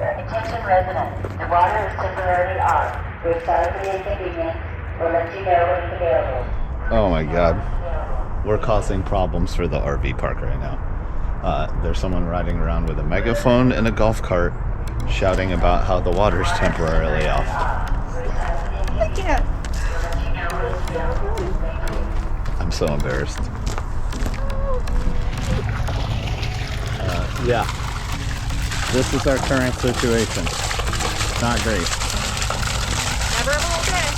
Attention residents, the water is temporarily off. We're sorry for the inconvenience. We'll let you know when it's available. Oh my God. We're causing problems for the RV park right now. There's someone riding around with a megaphone in a golf cart shouting about how the water's temporarily off. Yeah. I'm so embarrassed. Yeah. This is our current situation. Not great. Never a whole day.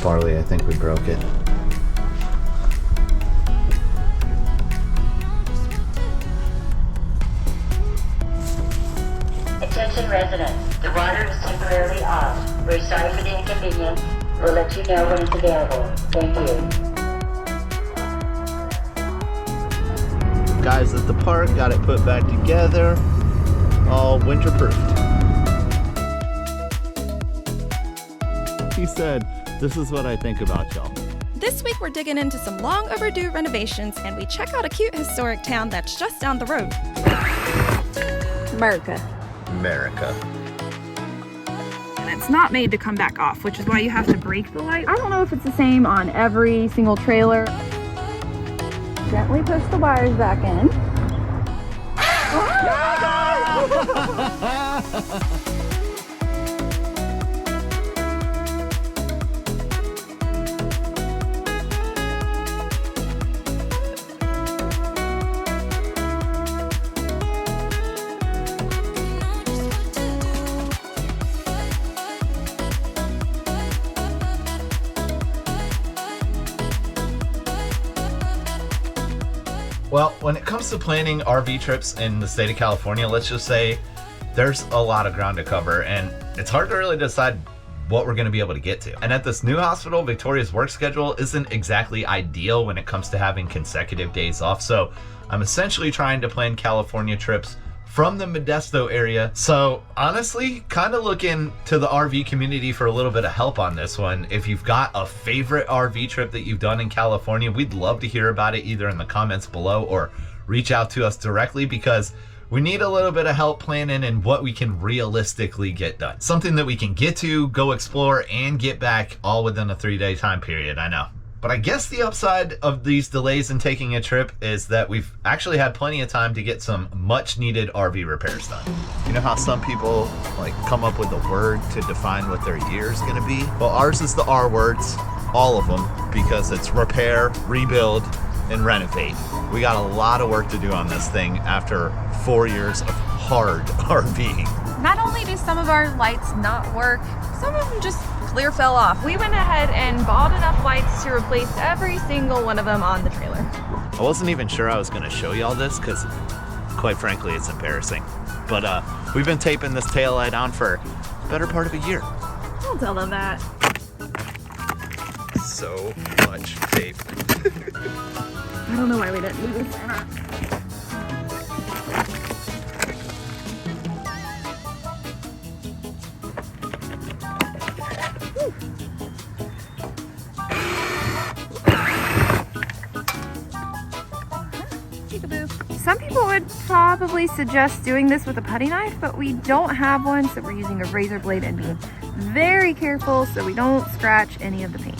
Barley, I think we broke it. Attention residents, the water is temporarily off. We're sorry for the inconvenience. We'll let you know when it's available. Thank you. Guys at the park got it put back together, all winter-proofed. He said, "This is what I think about y'all." This week we're digging into some long overdue renovations and we check out a cute historic town that's just down the road. America. And it's not made to come back off, which is why you have to break the light. I don't know if it's the same on every single trailer. Gently push the wires back in. Well, when it comes to planning RV trips in the state of California, let's just say there's a lot of ground to cover and it's hard to really decide what we're going to be able to get to. And at this new hospital, Victoria's work schedule isn't exactly ideal when it comes to having consecutive days off. So I'm essentially trying to plan California trips from the Modesto area. So honestly, kind of looking to the RV community for a little bit of help on this one. If you've got a favorite RV trip that you've done in California, we'd love to hear about it either in the comments below or reach out to us directly, because we need a little bit of help planning and what we can realistically get done. Something that we can get to, go explore, and get back all within a 3-day time period, I know. But I guess the upside of these delays in taking a trip is that we've actually had plenty of time to get some much needed RV repairs done. You know how some people like come up with a word to define what their year is gonna be? Well, ours is the R words, all of them, because it's repair, rebuild, and renovate. We got a lot of work to do on this thing after 4 years of hard RVing. Not only do some of our lights not work, some of them just clear fell off. We went ahead and bought enough lights to replace every single one of them on the trailer. I wasn't even sure I was gonna show y'all this because quite frankly, it's embarrassing. But we've been taping this taillight on for the better part of a year. Don't tell them that. So much tape. I don't know why we didn't do this. Some people would probably suggest doing this with a putty knife, but we don't have one, so we're using a razor blade and being very careful so we don't scratch any of the paint.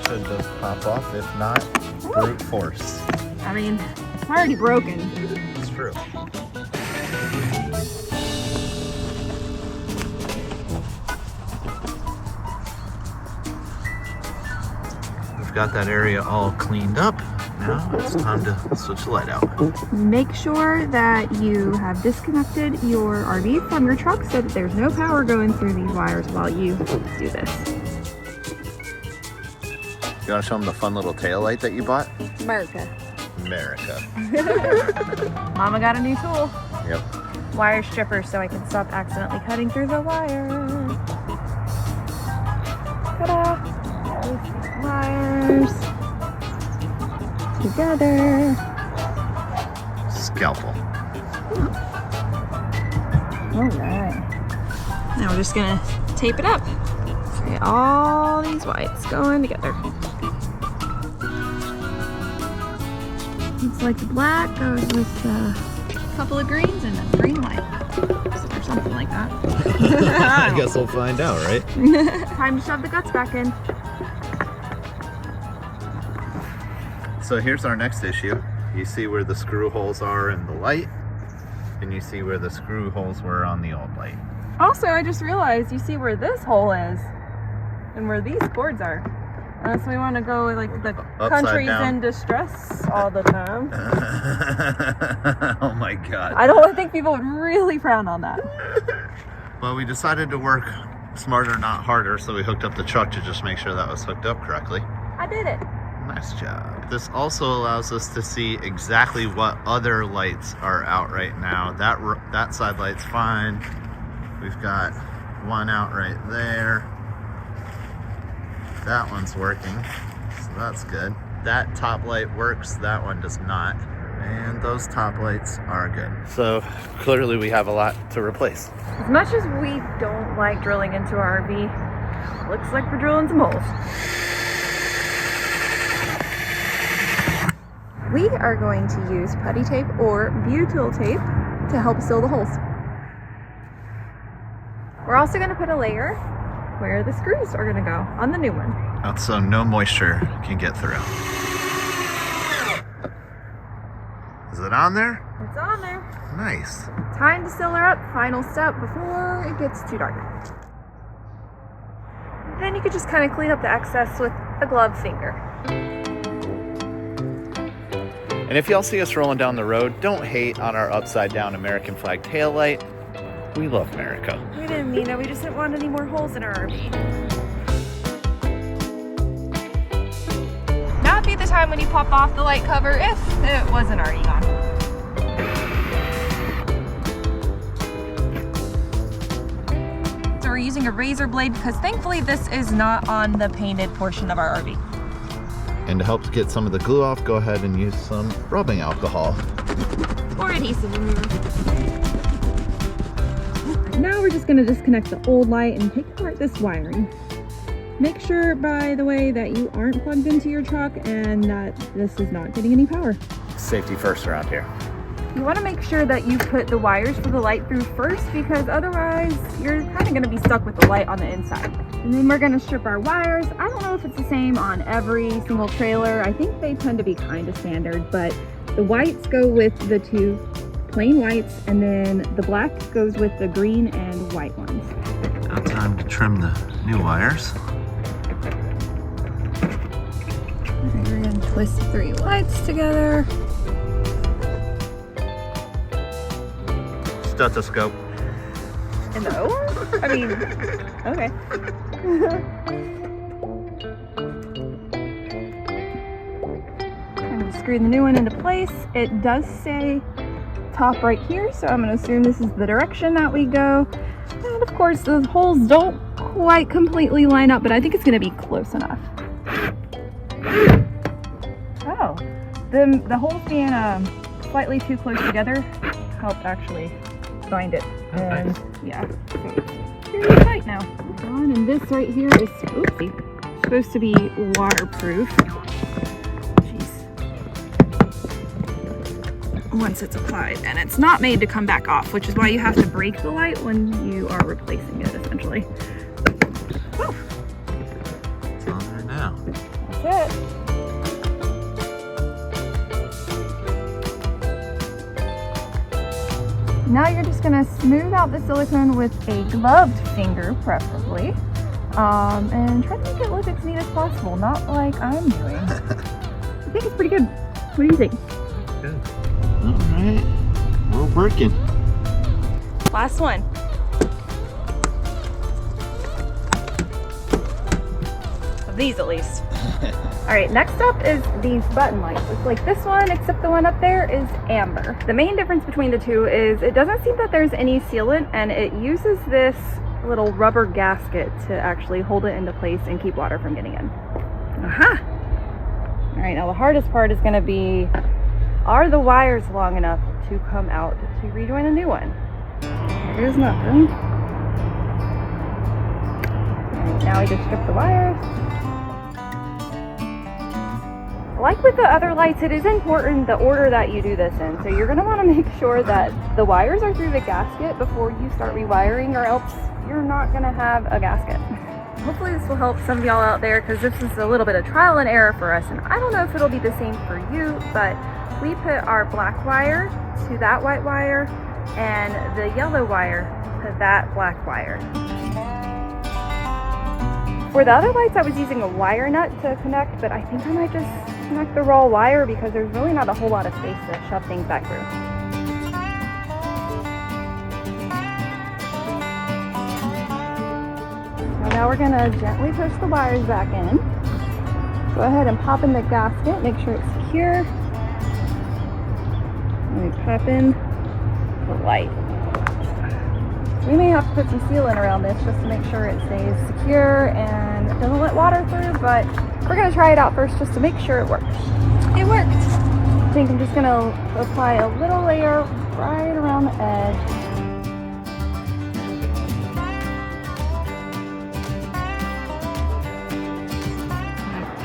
Should just pop off, if not, brute force. I mean, it's already broken. It's true. We've got that area all cleaned up. Now it's time to switch the light out. Make sure that you have disconnected your RV from your truck so that there's no power going through these wires while you do this. You want to show them the fun little tail light that you bought? America. Mama got a new tool. Yep. Wire stripper so I can stop accidentally cutting through the wire. Ta-da! Wires together. Scalpel. Alright. Now we're just gonna tape it up. So get all these whites going together. Looks like the black goes with a couple of greens and a green light. Or something like that. I guess we'll find out, right? Time to shove the guts back in. So here's our next issue. You see where the screw holes are in the light, and you see where the screw holes were on the old light. Also, I just realized you see where this hole is and where these cords are. Unless we want to go with like the countries down. in distress all the time. Oh my God. I don't think people would really frown on that. Well, we decided to work smarter, not harder, so we hooked up the truck to just make sure that was hooked up correctly. I did it. Nice job. This also allows us to see exactly what other lights are out right now. That side light's fine. We've got one out right there. That one's working, so that's good. That top light works, that one does not. And those top lights are good. So clearly we have a lot to replace. As much as we don't like drilling into our RV, looks like we're drilling some holes. We are going to use putty tape or butyl tape to help seal the holes. We're also going to put a layer where the screws are going to go on the new one. So no moisture can get through. Is it on there? It's on there. Nice. Time to seal her up. Final step before it gets too dark. Then you could just kind of clean up the excess with a gloved finger. And if y'all see us rolling down the road, don't hate on our upside down American flag taillight. We love America. We didn't mean it. We just didn't want any more holes in our RV. Now would be the time when you pop off the light cover if it wasn't already gone. So we're using a razor blade because thankfully this is not on the painted portion of our RV. And to help get some of the glue off, go ahead and use some rubbing alcohol. Or adhesive remover. Now we're just going to disconnect the old light and take apart this wiring. Make sure, by the way, that you aren't plugged into your truck and that this is not getting any power. Safety first around here. You want to make sure that you put the wires for the light through first because otherwise you're kind of going to be stuck with the light on the inside. And then we're going to strip our wires. I don't know if it's the same on every single trailer. I think they tend to be kind of standard, but the whites go with the two plain whites and then the black goes with the green and white ones. Now time to trim the new wires. Alright, we're going to twist the three whites together. Stethoscope. No? I mean, okay. I'm going to screw the new one into place. It does say top right here, so I'm going to assume this is the direction that we go. And of course, the holes don't quite completely line up, but I think it's going to be close enough. Oh, the holes being slightly too close together helped actually bind it. And yeah, so it's pretty tight now. And this right here is supposed to be waterproof. Jeez. Once it's applied, and it's not made to come back off, which is why you have to break the light when you are replacing it, essentially. Whew. It's on there now. That's it. Now you're just going to smooth out the silicone with a gloved finger, preferably, and try to make it look as neat as possible, not like I'm doing. I think it's pretty good. What do you think? Good. All right, we're working. Last one. Of these, at least. All right, next up is these button lights. It's like this one, except the one up there is amber. The main difference between the two is it doesn't seem that there's any sealant, and it uses this little rubber gasket to actually hold it into place and keep water from getting in. Aha! All right, now the hardest part is going to be, are the wires long enough to come out to rejoin a new one? There is nothing. All right, now we just strip the wires. Like with the other lights, it is important the order that you do this in. So you're gonna wanna make sure that the wires are through the gasket before you start rewiring, or else you're not gonna have a gasket. Hopefully this will help some of y'all out there, because this is a little bit of trial and error for us, and I don't know if it'll be the same for you, but we put our black wire to that white wire and the yellow wire to that black wire. For the other lights, I was using a wire nut to connect, but I think I might just connect the raw wire because there's really not a whole lot of space to shove things back through. So now we're gonna gently push the wires back in. Go ahead and pop in the gasket, make sure it's secure. And we pop in the light. We may have to put some sealant around this just to make sure it stays secure and doesn't let water through, but we're gonna try it out first just to make sure it works. It worked! I think I'm just gonna apply a little layer right around the edge.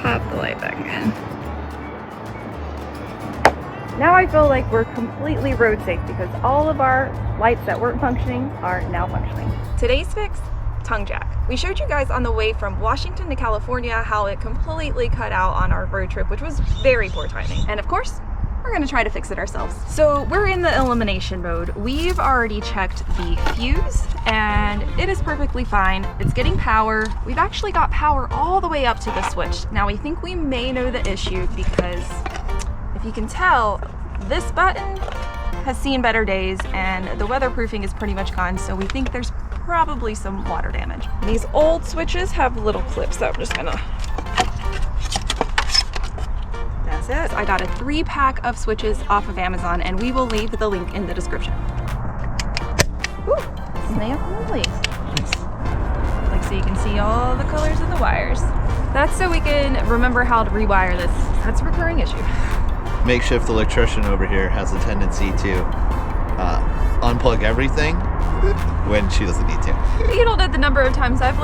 Pop the light back in. Now I feel like we're completely road safe because all of our lights that weren't functioning are now functioning. Today's fix, tongue jack. We showed you guys on the way from Washington to California how it completely cut out on our road trip, which was very poor timing. And of course, we're gonna try to fix it ourselves. So we're in the elimination mode. We've already checked the fuse and it is perfectly fine. It's getting power. We've actually got power all the way up to the switch. Now we think we may know the issue because if you can tell, this button has seen better days and the weatherproofing is pretty much gone, so we think there's probably some water damage. These old switches have little clips that I'm just gonna... That's it. I got a 3-pack of switches off of Amazon and we will leave the link in the description. Ooh, snap and release. Nice. Like so you can see all the colors of the wires. That's so we can remember how to rewire this. That's a recurring issue. Makeshift electrician over here has a tendency to unplug everything when she doesn't need to. You don't know the number of times I've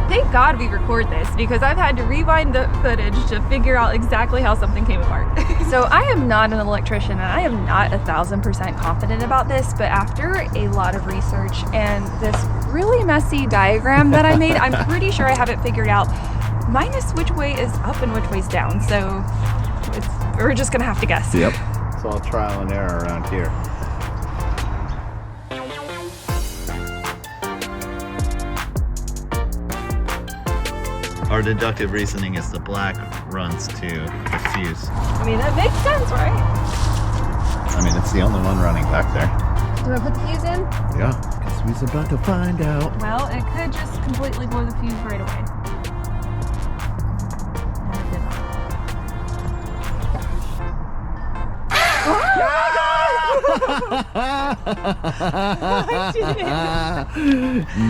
thank God we record this because I've had to rewind the footage to figure out exactly how something came apart. So I am not an electrician and I am not 1000% confident about this, but after a lot of research and this really messy diagram that I made, I'm pretty sure I have it figured out, minus which way is up and which way's down. So we're just gonna have to guess. Yep. It's all trial and error around here. Our deductive reasoning is the black runs to the fuse. I mean, that makes sense, right? I mean, it's the only one running back there. Do I put the fuse in? Yeah, because we's about to find out. Well, it could just completely blow the fuse right away.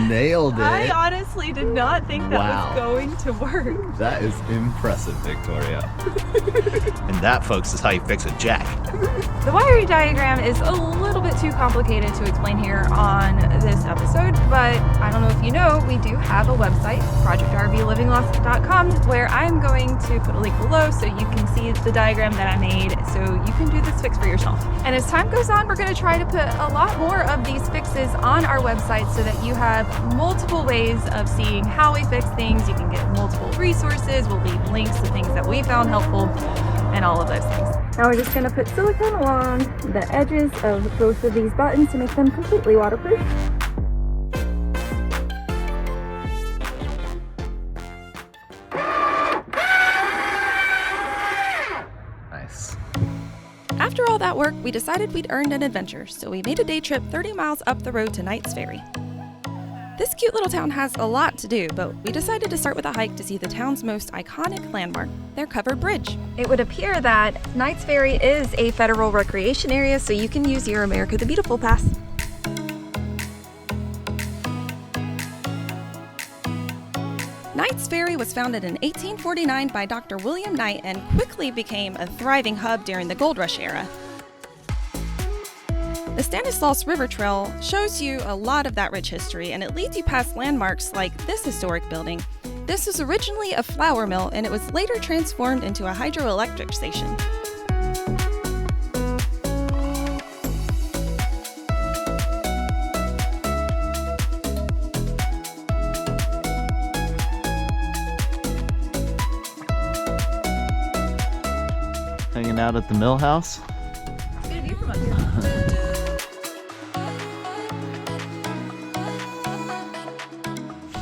Nailed it. I honestly did not think that was going to work. That is impressive, Victoria. And that, folks, is how you fix a jack. The wiring diagram is a little bit too complicated to explain here on this episode, but I don't know if you know, we do have a website, projectrvlivinglost.com, where I'm going to put a link below so you can see the diagram that I made so you can do this fix for yourself. And as time goes on, we're going to try to put a lot more of these fixes on our website so that you have multiple ways of seeing how we fix things. You can get multiple resources. We'll leave links to things that we found helpful and all of those things. Now we're just going to put silicone along the edges of both of these buttons to make them completely waterproof. Nice. After all that work, we decided we'd earned an adventure, so we made a day trip 30 miles up the road to Knight's Ferry. This cute little town has a lot to do, but we decided to start with a hike to see the town's most iconic landmark, their covered bridge. It would appear that Knight's Ferry is a federal recreation area, so you can use your America the Beautiful pass. Knight's Ferry was founded in 1849 by Dr. William Knight and quickly became a thriving hub during the Gold Rush era. The Stanislaus River Trail shows you a lot of that rich history, and it leads you past landmarks like this historic building, This was originally a flour mill and it was later transformed into a hydroelectric station. Hanging out at the mill house. It's a good view from up here.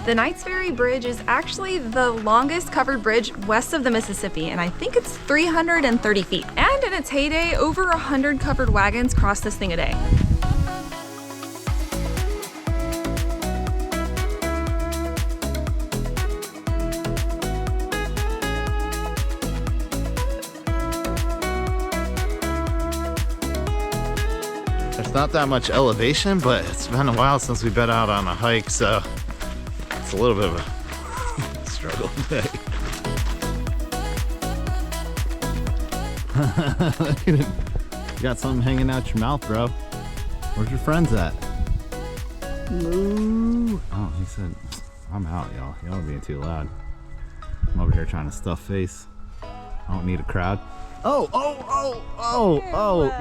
The Knights Ferry Bridge is actually the longest covered bridge west of the Mississippi, and I think it's 330 feet. And in its heyday, over 100 covered wagons crossed this thing a day. There's not that much elevation, but it's been a while since we've been out on a hike, so it's a little bit of a struggle today. You got something hanging out your mouth, bro. Where's your friends at? Moo. Oh, he said, I'm out, y'all. Y'all are being too loud. I'm over here trying to stuff face. I don't need a crowd. Oh,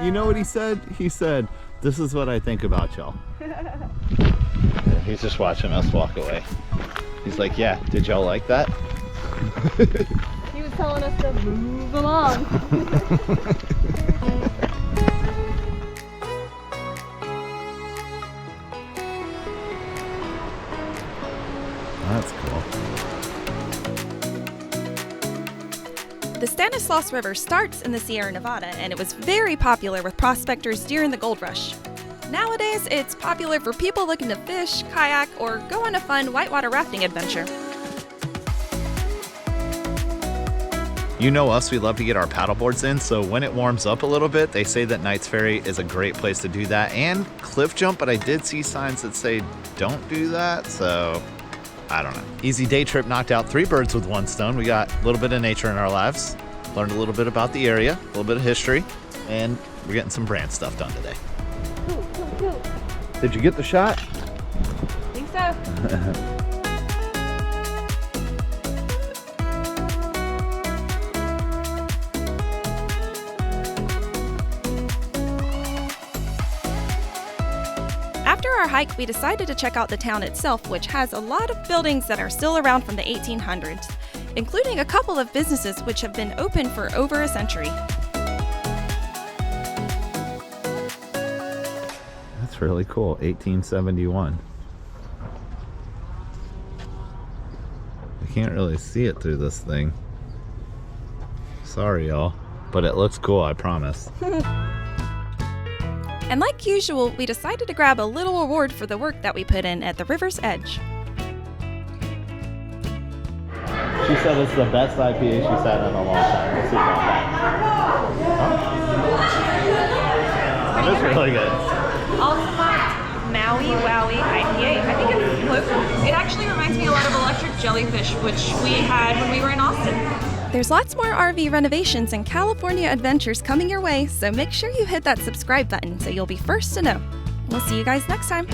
you know what he said? He said, this is what I think about y'all. He's just watching us walk away. He's like, yeah, did y'all like that? He was telling us to move along. That's cool. The Stanislaus River starts in the Sierra Nevada, and it was very popular with prospectors during the gold rush. Nowadays, it's popular for people looking to fish, kayak, or go on a fun whitewater rafting adventure. You know us, we love to get our paddleboards in, so when it warms up a little bit, they say that Knights Ferry is a great place to do that, and cliff jump, but I did see signs that say don't do that, so I don't know. Easy day trip knocked out 3 birds with 1 stone. We got a little bit of nature in our lives, learned a little bit about the area, a little bit of history, and we're getting some brand stuff done today. Cool. Did you get the shot? I think so. After our hike, we decided to check out the town itself, which has a lot of buildings that are still around from the 1800s, including a couple of businesses which have been open for over a century. That's really cool, 1871. I can't really see it through this thing. Sorry, y'all, but it looks cool, I promise. And like usual, we decided to grab a little reward for the work that we put in at the river's edge. She said it's the best IPA she's had in a long time. We'll see about that. Huh? That is really good. Altamont Maui Wowie IPA. I think it's local. It actually reminds me a lot of electric jellyfish, which we had when we were in Austin. There's lots more RV renovations and California adventures coming your way, so make sure you hit that subscribe button so you'll be first to know. We'll see you guys next time.